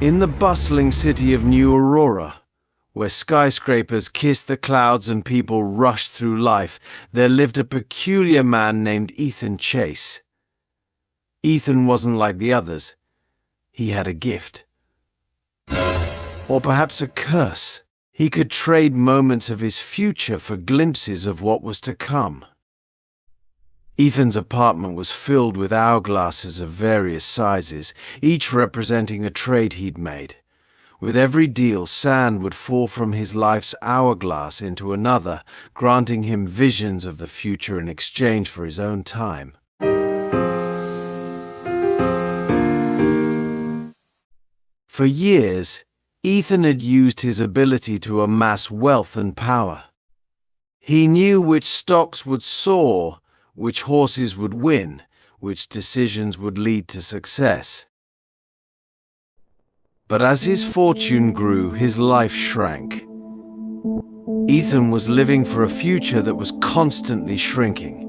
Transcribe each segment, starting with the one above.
In the bustling city of New Aurora, where skyscrapers kissed the clouds and people rushed through life, there lived a peculiar man named Ethan Chase. Ethan wasn't like the others. He had a gift. Or perhaps a curse. He could trade moments of his future for glimpses of what was to come. Ethan's apartment was filled with hourglasses of various sizes, each representing a trade he'd made. With every deal, sand would fall from his life's hourglass into another, granting him visions of the future in exchange for his own time. For years, Ethan had used his ability to amass wealth and power. He knew which stocks would soar, which horses would win, which decisions would lead to success. But as his fortune grew, his life shrank. Ethan was living for a future that was constantly shrinking.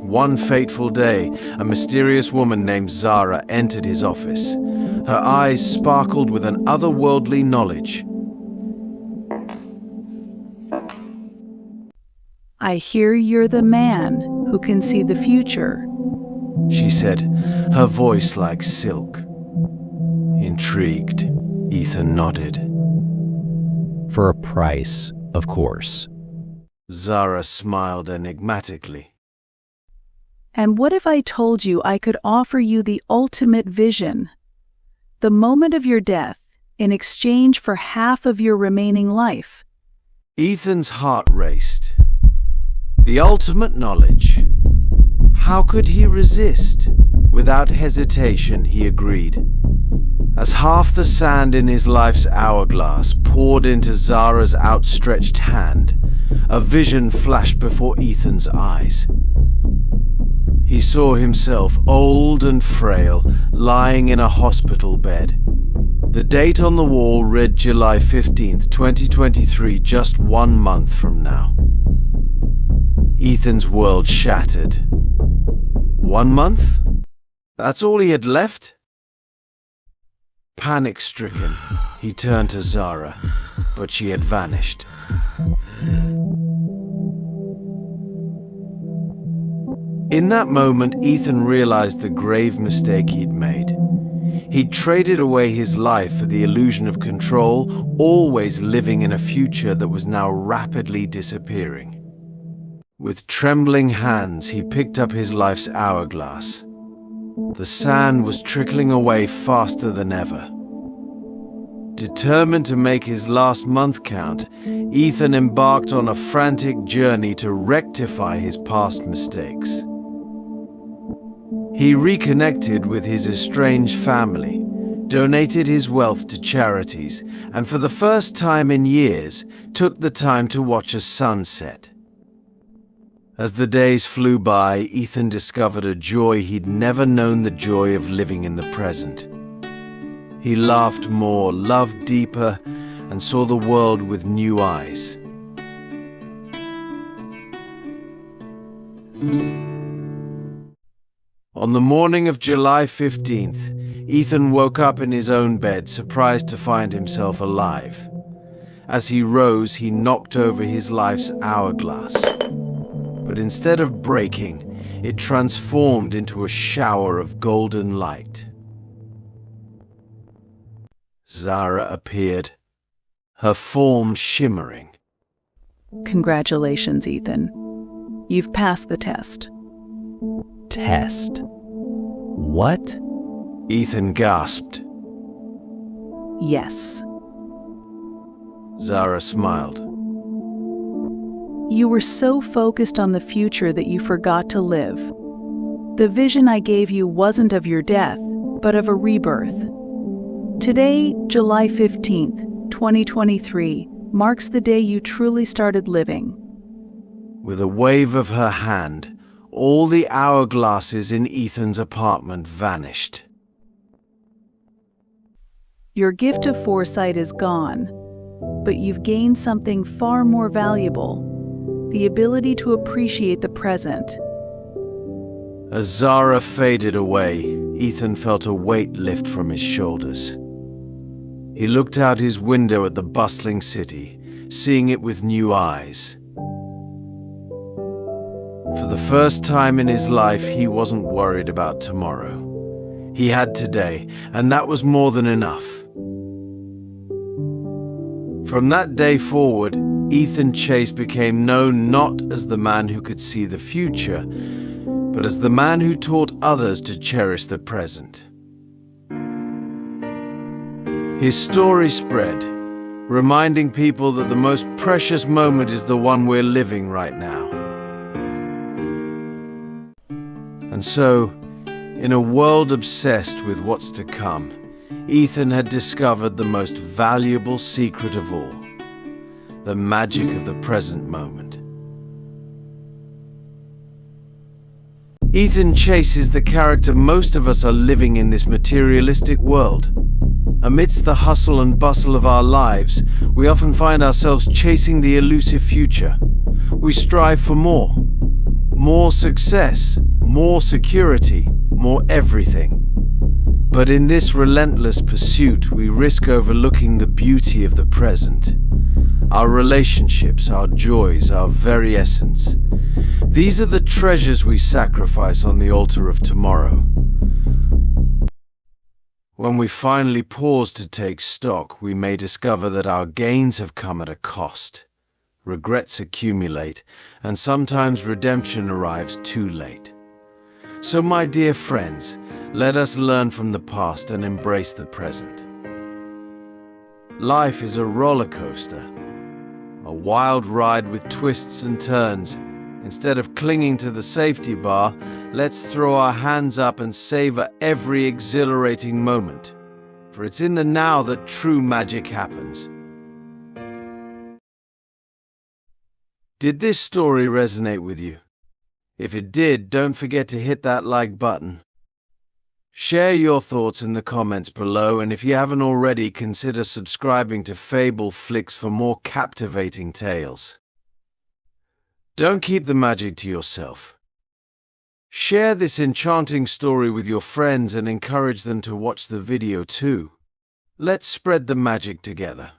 One fateful day, a mysterious woman named Zara entered his office. Her eyes sparkled with an otherworldly knowledge. "I hear you're the man who can see the future," she said, her voice like silk. Intrigued, Ethan nodded. For a price, of course. Zara smiled enigmatically. "And what if I told you I could offer you the ultimate vision? The moment of your death, in exchange for half of your remaining life." Ethan's heart raced. The ultimate knowledge. How could he resist? Without hesitation, he agreed. As half the sand in his life's hourglass poured into Zara's outstretched hand, a vision flashed before Ethan's eyes. He saw himself, old and frail, lying in a hospital bed. The date on the wall read July 15th, 2023, just 1 month from now. Ethan's world shattered. 1 month? That's all he had left? Panic-stricken, he turned to Zara, but she had vanished. In that moment, Ethan realized the grave mistake he'd made. He'd traded away his life for the illusion of control, always living in a future that was now rapidly disappearing. With trembling hands, he picked up his life's hourglass. The sand was trickling away faster than ever. Determined to make his last month count, Ethan embarked on a frantic journey to rectify his past mistakes. He reconnected with his estranged family, donated his wealth to charities, and for the first time in years, took the time to watch a sunset. As the days flew by, Ethan discovered a joy he'd never known, the joy of living in the present. He laughed more, loved deeper, and saw the world with new eyes. On the morning of July 15th, Ethan woke up in his own bed, surprised to find himself alive. As he rose, he knocked over his life's hourglass. But instead of breaking, it transformed into a shower of golden light. Zara appeared, her form shimmering. "Congratulations, Ethan. You've passed the test." Test? What? Ethan gasped. "Yes. Zara smiled. You were so focused on the future that you forgot to live. The vision I gave you wasn't of your death, but of a rebirth. Today, July 15th, 2023, marks the day you truly started living." With a wave of her hand, all the hourglasses in Ethan's apartment vanished. Your gift of foresight is gone, but you've gained something far more valuable: the ability to appreciate the present. As Zara faded away, Ethan felt a weight lift from his shoulders. He looked out his window at the bustling city, seeing it with new eyes. For the first time in his life, he wasn't worried about tomorrow. He had today, and that was more than enough. From that day forward, Ethan Chase became known not as the man who could see the future, but as the man who taught others to cherish the present. His story spread, reminding people that the most precious moment is the one we're living right now. And so, in a world obsessed with what's to come, Ethan had discovered the most valuable secret of all: the magic of the present moment. Ethan Chase is the character most of us are living in this materialistic world. Amidst the hustle and bustle of our lives, we often find ourselves chasing the elusive future. We strive for more success, more security, more everything. But in this relentless pursuit, we risk overlooking the beauty of the present. Our relationships, our joys, our very essence. These are the treasures we sacrifice on the altar of tomorrow. When we finally pause to take stock, we may discover that our gains have come at a cost. Regrets accumulate, and sometimes redemption arrives too late. So, my dear friends, let us learn from the past and embrace the present. Life is a roller coaster, a wild ride with twists and turns. Instead of clinging to the safety bar, let's throw our hands up and savor every exhilarating moment. For it's in the now that true magic happens. Did this story resonate with you? If it did, don't forget to hit that like button. Share your thoughts in the comments below, and if you haven't already, consider subscribing to Fable Flicks for more captivating tales. Don't keep the magic to yourself. Share this enchanting story with your friends and encourage them to watch the video too. Let's spread the magic together.